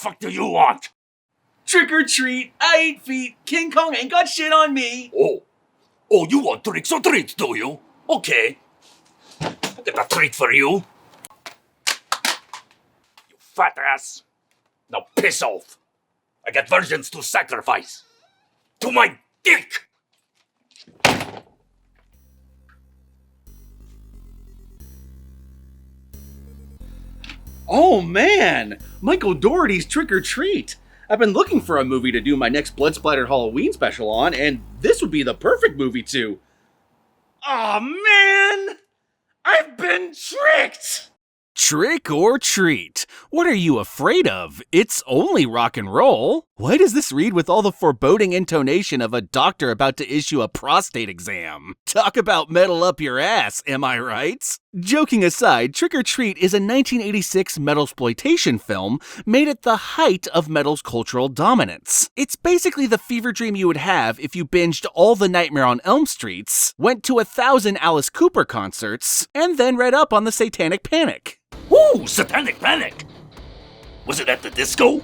fuck do you want? Trick or treat, I 8 feet, King Kong ain't got shit on me. Oh, you want tricks or treats, do you? Okay. I'll get a treat for you. You fat ass. Now piss off. I got virgins to sacrifice. To my dick! Oh man, Michael Dougherty's Trick or Treat. I've been looking for a movie to do my next Blood Splattered Halloween special on, and this would be the perfect movie to... Aw, man! I've been tricked! Trick or treat? What are you afraid of? It's only rock and roll. Why does this read with all the foreboding intonation of a doctor about to issue a prostate exam? Talk about metal up your ass, am I right? Joking aside, Trick or Treat is a 1986 metasploitation film made at the height of metal's cultural dominance. It's basically the fever dream you would have if you binged all the Nightmare on Elm Streets, went to 1,000 Alice Cooper concerts, and then read up on the Satanic Panic. Ooh, Satanic Panic! Was it at the disco?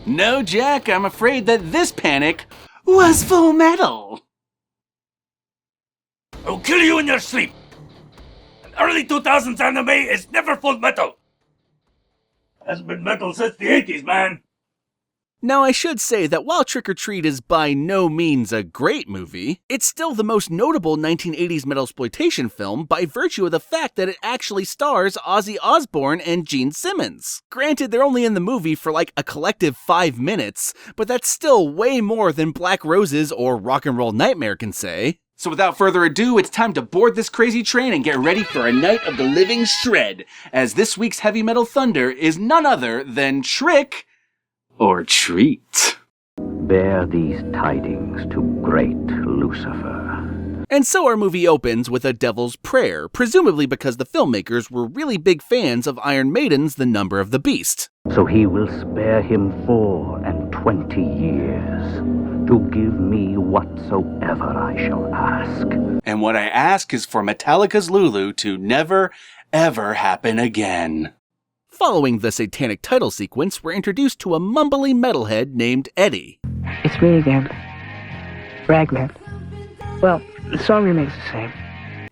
No, Jack, I'm afraid that this panic was full metal. I'll kill you in your sleep. An early 2000s anime is never full metal. Hasn't been metal since the 80s, man. Now, I should say that while Trick or Treat is by no means a great movie, it's still the most notable 1980s metasploitation film by virtue of the fact that it actually stars Ozzy Osbourne and Gene Simmons. Granted, they're only in the movie for like a collective 5 minutes, but that's still way more than Black Roses or Rock and Roll Nightmare can say. So without further ado, it's time to board this crazy train and get ready for a night of the living shred, as this week's Heavy Metal Thunder is none other than Trick or Treat. Bear these tidings to great Lucifer. And so our movie opens with a devil's prayer, presumably because the filmmakers were really big fans of Iron Maiden's The Number of the Beast. So he will spare him 24 years to give me whatsoever I shall ask. And what I ask is for Metallica's Lulu to never, ever happen again. Following the satanic title sequence, we're introduced to a mumbly metalhead named Eddie. It's me again. Ragman. Well, the song remains the same.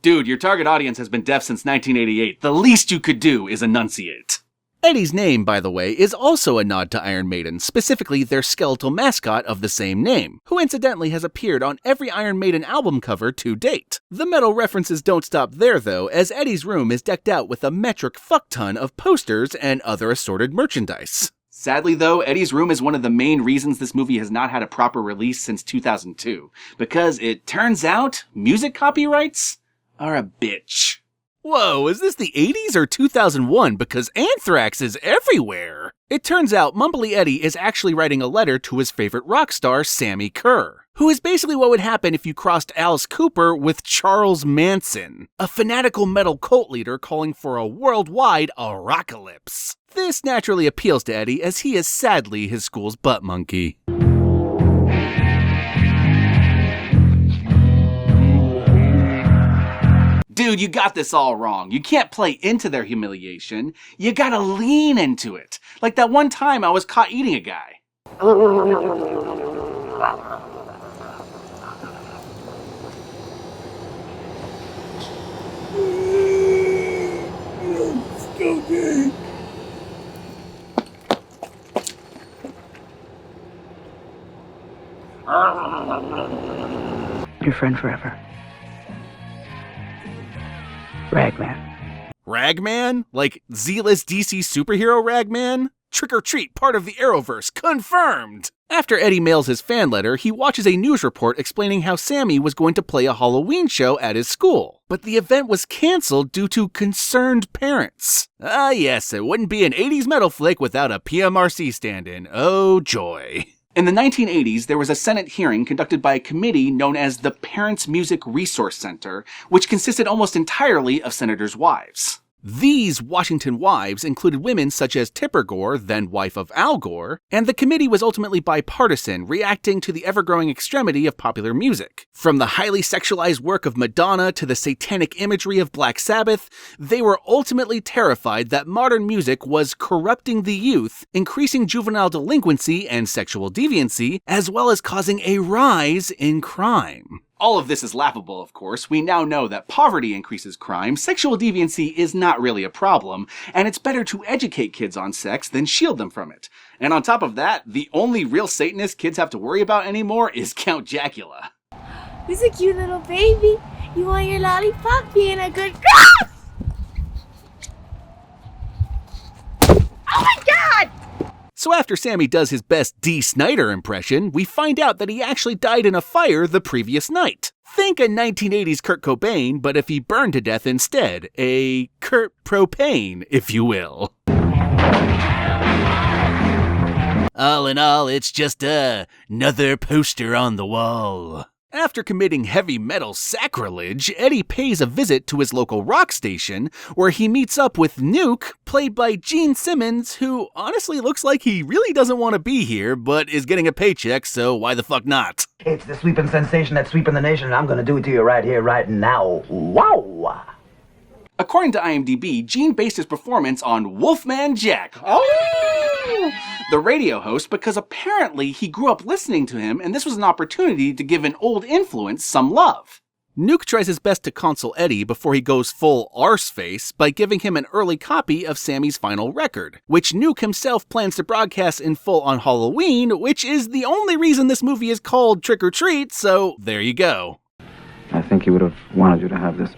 Dude, your target audience has been deaf since 1988. The least you could do is enunciate. Eddie's name, by the way, is also a nod to Iron Maiden, specifically their skeletal mascot of the same name, who incidentally has appeared on every Iron Maiden album cover to date. The metal references don't stop there though, as Eddie's room is decked out with a metric fuckton of posters and other assorted merchandise. Sadly though, Eddie's room is one of the main reasons this movie has not had a proper release since 2002, because it turns out music copyrights are a bitch. Whoa, is this the 80s or 2001? Because Anthrax is everywhere! It turns out Mumbly Eddie is actually writing a letter to his favorite rock star, Sammy Kerr, who is basically what would happen if you crossed Alice Cooper with Charles Manson, a fanatical metal cult leader calling for a worldwide apocalypse. This naturally appeals to Eddie, as he is sadly his school's butt monkey. Dude, you got this all wrong. You can't play into their humiliation. You gotta lean into it. Like that one time I was caught eating a guy. Your friend forever. Ragman. Ragman? Like Z-list DC superhero Ragman? Trick or Treat, part of the Arrowverse, confirmed! After Eddie mails his fan letter, he watches a news report explaining how Sammy was going to play a Halloween show at his school. But the event was cancelled due to concerned parents. Ah yes, it wouldn't be an 80s metal flick without a PMRC stand-in. Oh joy. In the 1980s, there was a Senate hearing conducted by a committee known as the Parents Music Resource Center, which consisted almost entirely of senators' wives. These Washington wives included women such as Tipper Gore, then wife of Al Gore, and the committee was ultimately bipartisan, reacting to the ever-growing extremity of popular music. From the highly sexualized work of Madonna to the satanic imagery of Black Sabbath, they were ultimately terrified that modern music was corrupting the youth, increasing juvenile delinquency and sexual deviancy, as well as causing a rise in crime. All of this is laughable, of course. We now know that poverty increases crime, sexual deviancy is not really a problem, and it's better to educate kids on sex than shield them from it. And on top of that, the only real Satanist kids have to worry about anymore is Count Jackula. Who's a cute little baby? You want your lollipop being a good girl? Oh my God! So after Sammy does his best Dee Snider impression, we find out that he actually died in a fire the previous night. Think a 1980s Kurt Cobain, but if he burned to death instead. A Kurt Propane, if you will. All in all, it's just another poster on the wall. After committing heavy metal sacrilege, Eddie pays a visit to his local rock station, where he meets up with Nuke, played by Gene Simmons, who honestly looks like he really doesn't want to be here, but is getting a paycheck, so why the fuck not? It's the sweeping sensation that's sweeping the nation, and I'm gonna do it to you right here, right now. Wow! According to IMDb, Gene based his performance on Wolfman Jack, the radio host, because apparently he grew up listening to him, and this was an opportunity to give an old influence some love. Nuke tries his best to console Eddie before he goes full arseface by giving him an early copy of Sammy's final record, which Nuke himself plans to broadcast in full on Halloween, which is the only reason this movie is called Trick or Treat, so there you go. I think he would have wanted you to have this.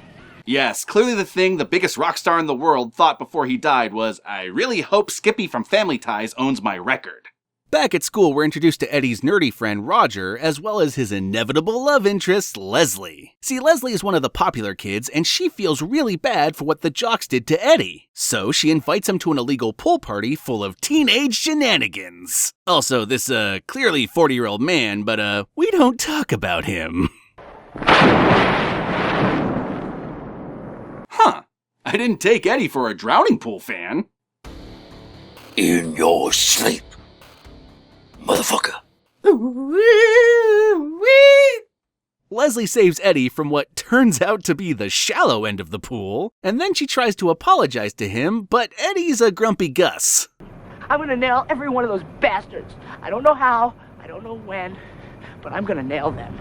Yes, clearly the thing the biggest rock star in the world thought before he died was, I really hope Skippy from Family Ties owns my record. Back at school, we're introduced to Eddie's nerdy friend Roger, as well as his inevitable love interest, Lasley. See, Lasley is one of the popular kids, and she feels really bad for what the jocks did to Eddie. So she invites him to an illegal pool party full of teenage shenanigans. Also, this, clearly 40-year-old man, but, we don't talk about him. Huh. I didn't take Eddie for a drowning pool fan. In your sleep, motherfucker. Lasley saves Eddie from what turns out to be the shallow end of the pool, and then she tries to apologize to him, but Eddie's a grumpy Gus. I'm gonna nail every one of those bastards. I don't know how, I don't know when, but I'm gonna nail them.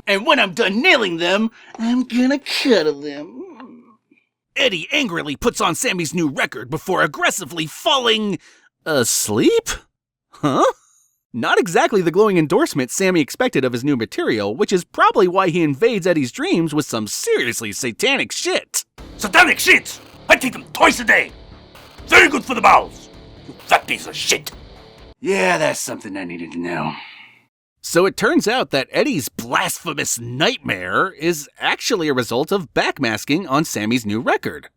And when I'm done nailing them, I'm gonna cuddle them. Eddie angrily puts on Sammy's new record before aggressively falling asleep? Huh? Not exactly the glowing endorsement Sammy expected of his new material, which is probably why he invades Eddie's dreams with some seriously satanic shit. Satanic shit! I take them twice a day. Very good for the bowels. You fat piece of shit. Yeah, that's something I needed to know. So it turns out that Eddie's blasphemous nightmare is actually a result of backmasking on Sammy's new record.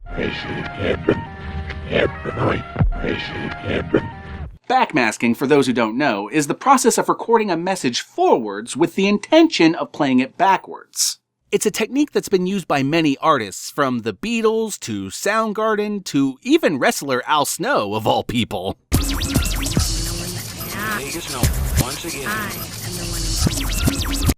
Backmasking, for those who don't know, is the process of recording a message forwards with the intention of playing it backwards. It's a technique that's been used by many artists, from the Beatles to Soundgarden to even wrestler Al Snow, of all people.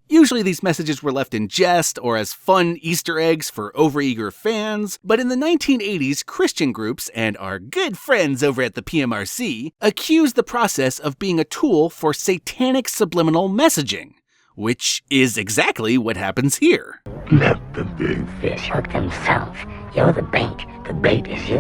Usually these messages were left in jest or as fun Easter eggs for overeager fans, but in the 1980s, Christian groups and our good friends over at the PMRC accused the process of being a tool for satanic subliminal messaging, which is exactly what happens here. Let the big fish hook themselves. You're the bait is you.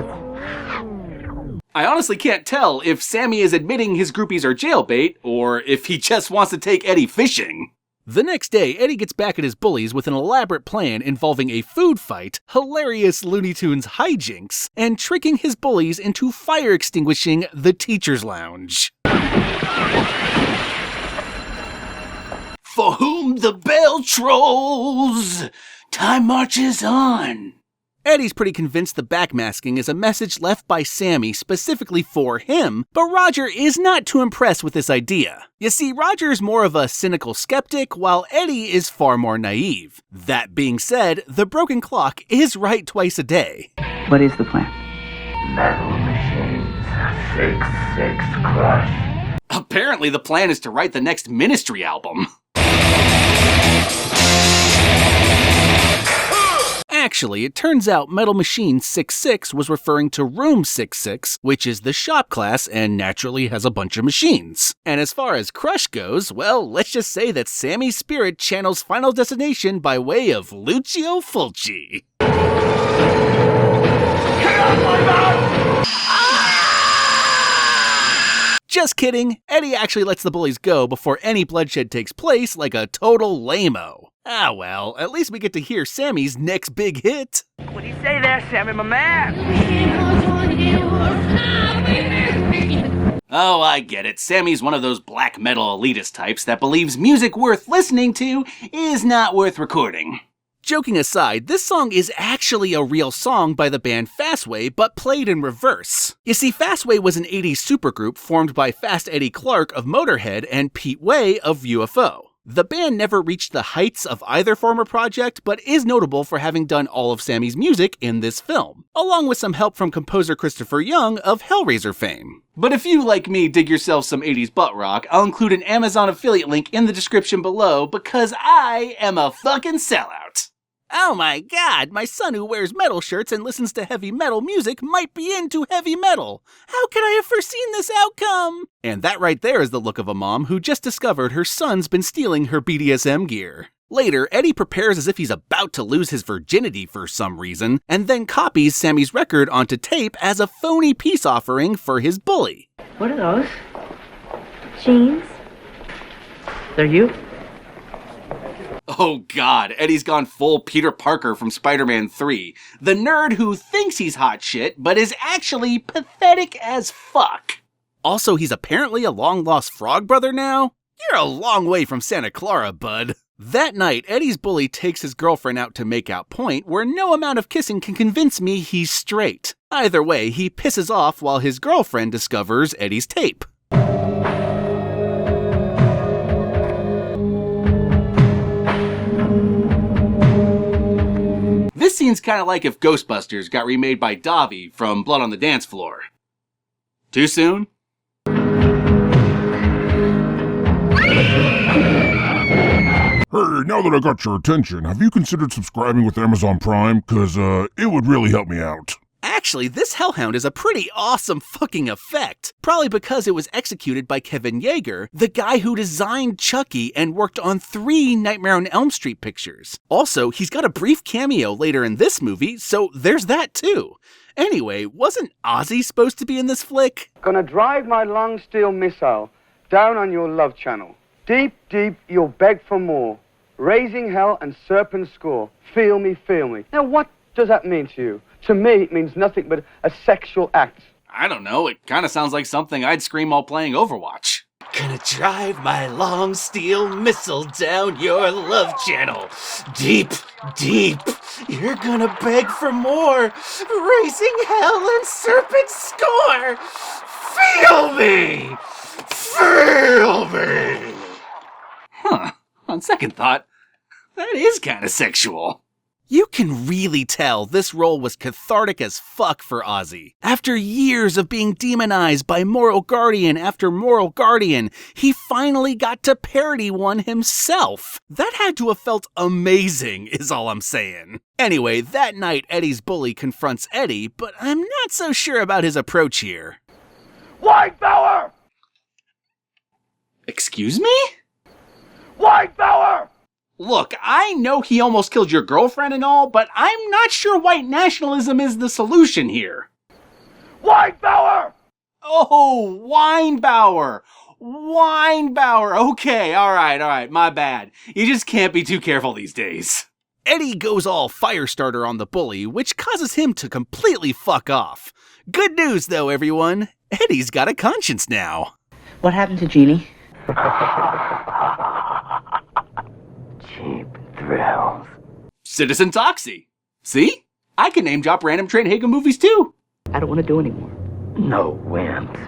I honestly can't tell if Sammy is admitting his groupies are jailbait, or if he just wants to take Eddie fishing. The next day, Eddie gets back at his bullies with an elaborate plan involving a food fight, hilarious Looney Tunes hijinks, and tricking his bullies into fire extinguishing the teacher's lounge. For whom the bell trolls, time marches on. Eddie's pretty convinced the backmasking is a message left by Sammy specifically for him, but Roger is not too impressed with this idea. You see, Roger is more of a cynical skeptic, while Eddie is far more naive. That being said, the broken clock is right twice a day. What is the plan? Metal Machines 6-6 Crush. Apparently the plan is to write the next Ministry album. Actually, it turns out Metal Machine 6-6 was referring to Room 6-6, which is the shop class and naturally has a bunch of machines. And as far as Crush goes, well, let's just say that Sammy's spirit channels Final Destination by way of Lucio Fulci. Just kidding, Eddie actually lets the bullies go before any bloodshed takes place like a total lame-o. Ah well, at least we get to hear Sammy's next big hit. What do you say there, Sammy, my man? Oh, I get it. Sammy's one of those black metal elitist types that believes music worth listening to is not worth recording. Joking aside, this song is actually a real song by the band Fastway, but played in reverse. You see, Fastway was an 80s supergroup formed by Fast Eddie Clarke of Motorhead and Pete Way of UFO. The band never reached the heights of either former project, but is notable for having done all of Sammy's music in this film, along with some help from composer Christopher Young of Hellraiser fame. But if you, like me, dig yourself some 80s butt rock, I'll include an Amazon affiliate link in the description below because I am a fucking sellout. Oh my god, my son who wears metal shirts and listens to heavy metal music might be into heavy metal. How could I have foreseen this outcome? And that right there is the look of a mom who just discovered her son's been stealing her BDSM gear. Later, Eddie prepares as if he's about to lose his virginity for some reason, and then copies Sammy's record onto tape as a phony peace offering for his bully. What are those? Jeans? They're you? Oh god, Eddie's gone full Peter Parker from Spider-Man 3. The nerd who thinks he's hot shit, but is actually pathetic as fuck. Also, he's apparently a long-lost frog brother now? You're a long way from Santa Clara, bud. That night, Eddie's bully takes his girlfriend out to Makeout Point, where no amount of kissing can convince me he's straight. Either way, he pisses off while his girlfriend discovers Eddie's tape. This scene's kinda like if Ghostbusters got remade by Davi from Blood on the Dance Floor. Too soon? Hey, now that I got your attention, have you considered subscribing with Amazon Prime? Cause, it would really help me out. Actually, this Hellhound is a pretty awesome fucking effect. Probably because it was executed by Kevin Yagher, the guy who designed Chucky and worked on 3 Nightmare on Elm Street pictures. Also, he's got a brief cameo later in this movie, so there's that too. Anyway, wasn't Ozzy supposed to be in this flick? Gonna drive my long steel missile down on your love channel. Deep, deep, you'll beg for more. Raising hell and serpent score. Feel me, feel me. Now, what does that mean to you? To me, it means nothing but a sexual act. I don't know, it kinda sounds like something I'd scream while playing Overwatch. Gonna drive my long steel missile down your love channel. Deep, deep, you're gonna beg for more. Raising hell and serpent score. Feel me! Feel me! Huh, on second thought, that is kinda sexual. You can really tell this role was cathartic as fuck for Ozzy. After years of being demonized by Moral Guardian after Moral Guardian, he finally got to parody one himself. That had to have felt amazing, is all I'm saying. Anyway, that night Eddie's bully confronts Eddie, but I'm not so sure about his approach here. White power! Excuse me? White power! Look, I know he almost killed your girlfriend and all, but I'm not sure white nationalism is the solution here. White power! Oh, Weinbauer. Weinbauer. Okay, alright, my bad. You just can't be too careful these days. Eddie goes all Firestarter on the bully, which causes him to completely fuck off. Good news though, everyone. Eddie's got a conscience now. What happened to Jeannie? Cheap thrills. Citizen Toxie. See? I can name drop random Trent Hagen movies too. I don't want to do anymore. No wimps.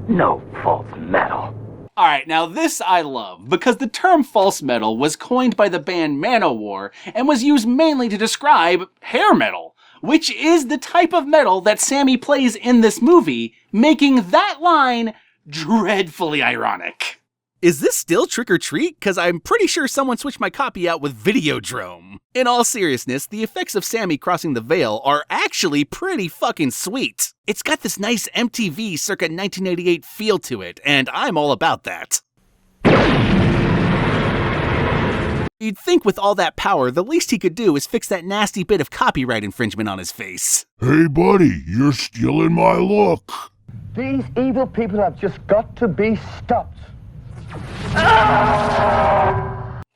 No false metal. Alright, now this I love, because the term false metal was coined by the band Manowar and was used mainly to describe hair metal. which is the type of metal that Sammy plays in this movie, making that line dreadfully ironic. Is this still Trick or Treat? Cause I'm pretty sure someone switched my copy out with Videodrome. In all seriousness, the effects of Sammy crossing the veil are actually pretty fucking sweet. It's got this nice MTV circa 1988 feel to it, and I'm all about that. You'd think with all that power, the least he could do is fix that nasty bit of copyright infringement on his face. Hey buddy, you're stealing my look. These evil people have just got to be stopped.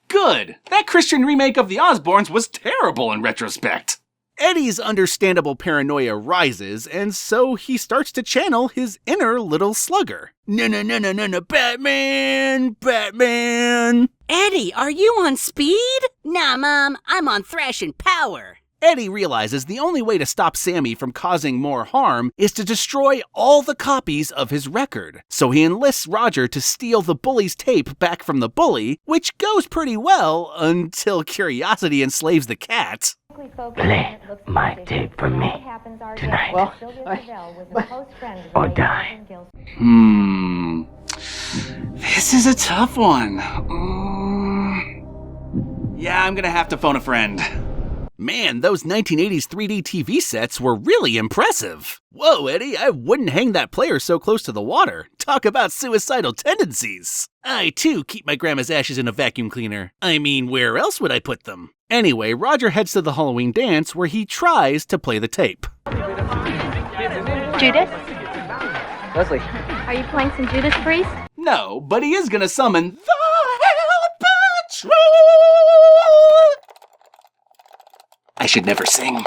Good! That Christian remake of the Osbournes was terrible in retrospect. Eddie's understandable paranoia rises, and so he starts to channel his inner little slugger. No, Batman! Batman! Eddie, are you on speed? Nah, Mom, I'm on thrash and power. Eddie realizes the only way to stop Sammy from causing more harm is to destroy all the copies of his record. So he enlists Roger to steal the bully's tape back from the bully, which goes pretty well until curiosity enslaves the cat. Play my tape for me tonight. Or die. This is a tough one. Yeah, I'm gonna have to phone a friend. Man, those 1980s 3D TV sets were really impressive. Whoa, Eddie, I wouldn't hang that player so close to the water. Talk about suicidal tendencies. I, too, keep my grandma's ashes in a vacuum cleaner. I mean, where else would I put them? Anyway, Roger heads to the Halloween dance where he tries to play the tape. Judas? Lasley. Are you playing some Judas Priest? No, but he is gonna summon the Hell Patrol! I should never sing.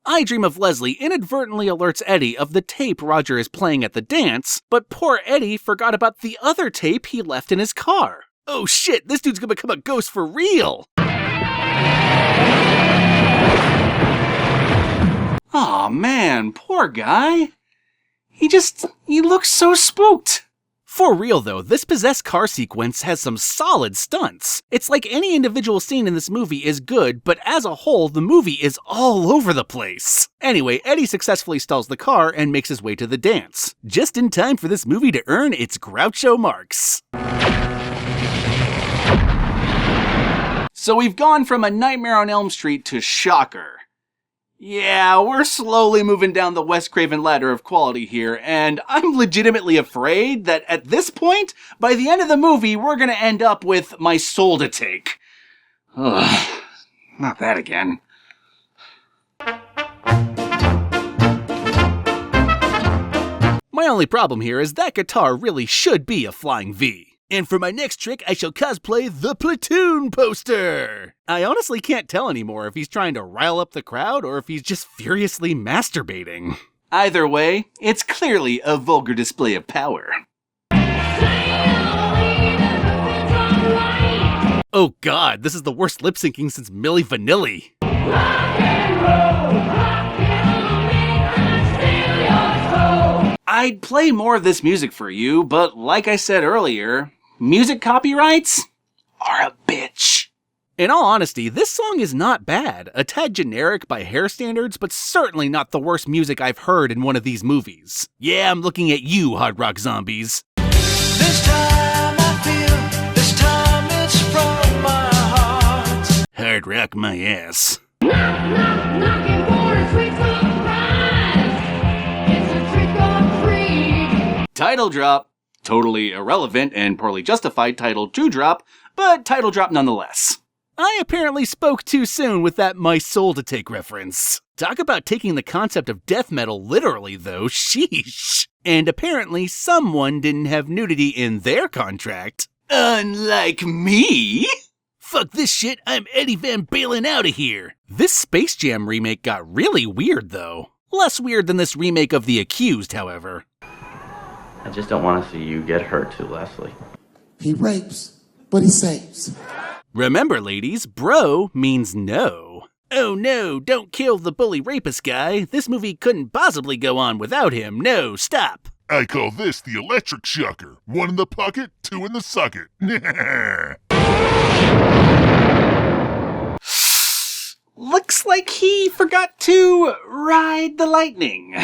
I Dream of Leslie inadvertently alerts Eddie of the tape Roger is playing at the dance, but poor Eddie forgot about the other tape he left in his car. Oh shit, this dude's gonna become a ghost for real! Aw man, poor guy. He looks so spooked. For real though, this possessed car sequence has some solid stunts. It's like any individual scene in this movie is good, but as a whole, the movie is all over the place. Anyway, Eddie successfully stalls the car and makes his way to the dance, just in time for this movie to earn its Groucho marks. So we've gone from A Nightmare on Elm Street to Shocker. Yeah, we're slowly moving down the Wes Craven ladder of quality here, and I'm legitimately afraid that at this point, by the end of the movie, we're gonna end up with My Soul to Take. Ugh, not that again. My only problem here is that guitar really should be a flying V. And for my next trick, I shall cosplay the Platoon poster! I honestly can't tell anymore if he's trying to rile up the crowd or if he's just furiously masturbating. Either way, it's clearly a vulgar display of power. Oh god, this is the worst lip syncing since Milli Vanilli. I'd play more of this music for you, but like I said earlier, music copyrights are a bitch. In all honesty, this song is not bad. A tad generic by hair standards, but certainly not the worst music I've heard in one of these movies. Yeah, I'm looking at you, Hard Rock Zombies. This time I feel, this time it's from my heart. Hard rock my ass. Knock, knock, knocking for a sweet surprise. It's a trick or treat. Title drop. Totally irrelevant and poorly justified title to drop, but title drop nonetheless. I apparently spoke too soon with that My Soul to Take reference. Talk about taking the concept of death metal literally though, sheesh. And apparently someone didn't have nudity in their contract. Unlike me! Fuck this shit, I'm Eddie Van Balen out of here. This Space Jam remake got really weird though. Less weird than this remake of The Accused, however. I just don't want to see you get hurt too, Lasley. He rapes, but he saves. Remember, ladies, bro means no. Oh no, don't kill the bully rapist guy. This movie couldn't possibly go on without him. No, stop. I call this the electric shocker. 1 in the pocket, 2 in the socket. Looks like he forgot to ride the lightning.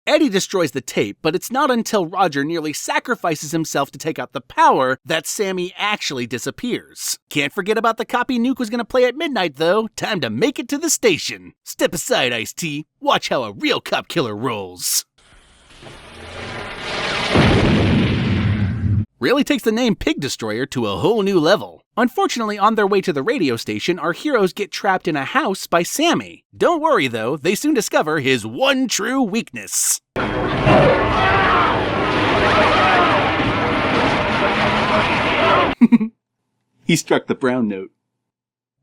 Eddie destroys the tape, but it's not until Roger nearly sacrifices himself to take out the power that Sammy actually disappears. Can't forget about the copy Nuke was going to play at midnight, though. Time to make it to the station. Step aside, Ice-T. Watch how a real cop killer rolls. Really takes the name Pig Destroyer to a whole new level. Unfortunately, on their way to the radio station, our heroes get trapped in a house by Sammy. Don't worry though, they soon discover his one true weakness. He struck the brown note.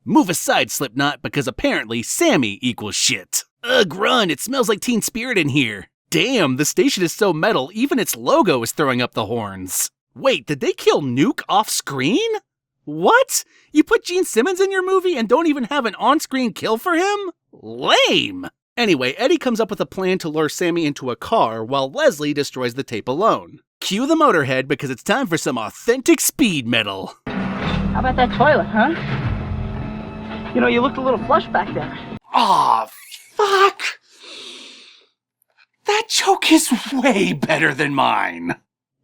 Move aside, Slipknot, because apparently Sammy equals shit. Ugh, run, it smells like Teen Spirit in here. Damn, the station is so metal, even its logo is throwing up the horns. Wait, did they kill Nuke off screen? What? You put Gene Simmons in your movie and don't even have an on-screen kill for him? Lame! Anyway, Eddie comes up with a plan to lure Sammy into a car while Lasley destroys the tape alone. Cue the Motorhead because it's time for some authentic speed metal. How about that toilet, huh? You know, you looked a little flush back there. Aw, fuck! That joke is way better than mine.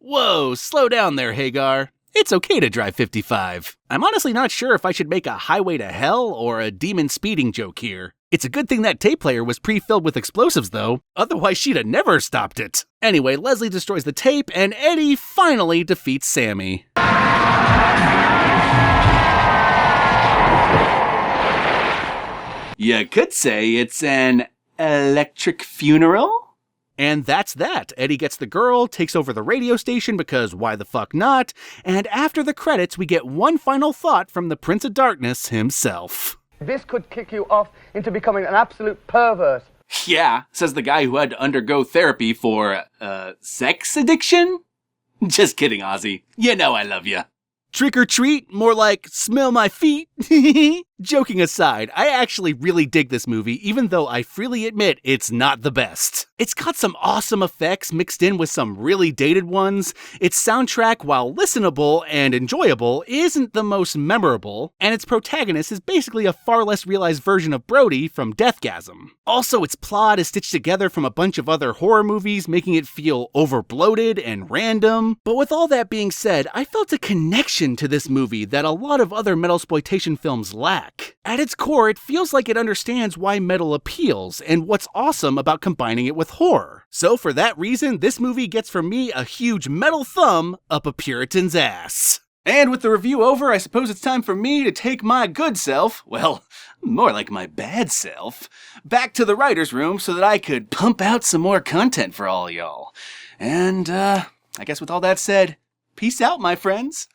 Whoa, slow down there, Hagar. It's okay to drive 55. I'm honestly not sure if I should make a Highway to Hell or a demon speeding joke here. It's a good thing that tape player was pre-filled with explosives though, otherwise she'd have never stopped it. Anyway, Lasley destroys the tape and Eddie finally defeats Sammy. You could say it's an electric funeral? And that's that. Eddie gets the girl, takes over the radio station because why the fuck not? And after the credits, we get one final thought from the Prince of Darkness himself. This could kick you off into becoming an absolute pervert. Yeah, says the guy who had to undergo therapy for, sex addiction? Just kidding, Ozzy. You know I love you. Trick or treat? More like, smell my feet? Joking aside, I actually really dig this movie, even though I freely admit it's not the best. It's got some awesome effects mixed in with some really dated ones. Its soundtrack, while listenable and enjoyable, isn't the most memorable, and its protagonist is basically a far less realized version of Brody from Deathgasm. Also, its plot is stitched together from a bunch of other horror movies, making it feel overbloated and random. But with all that being said, I felt a connection to this movie that a lot of other metasploitation films lack. At its core, it feels like it understands why metal appeals and what's awesome about combining it with horror. So for that reason, this movie gets from me a huge metal thumb up a Puritan's ass. And with the review over, I suppose it's time for me to take my good self, well, more like my bad self, back to the writer's room so that I could pump out some more content for all y'all. And, I guess with all that said, peace out, my friends.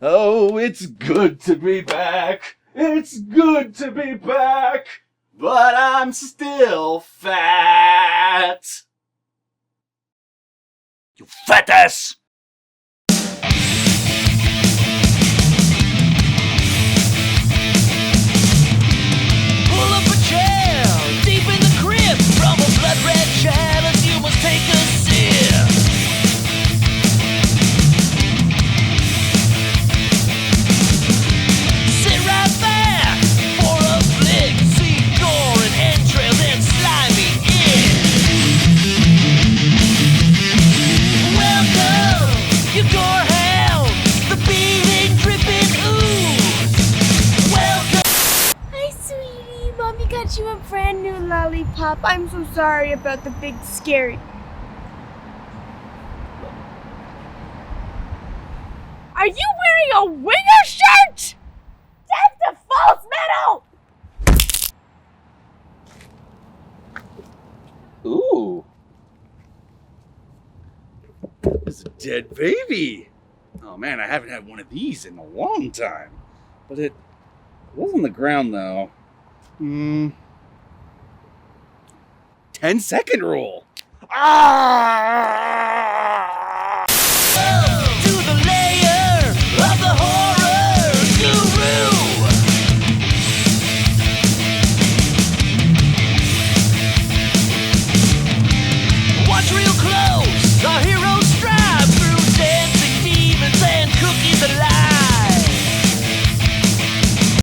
Oh, it's good to be back. It's good to be back. But I'm still fat. You fat ass! Pull up a chair, deep in the crib. From a blood red chalice, you must take a sip. Sit right back for a flick. See gore and entrails and slimy ink. Welcome, you gorehound, the beating, dripping ooze. Welcome. Hi, sweetie. Mommy got you a brand new lollipop. I'm so sorry about the big scary. Are you wearing a Winger shirt? That's the false metal! Ooh. It's a dead baby. Oh man, I haven't had one of these in a long time. But it was on the ground though. 10-second rule. Ah!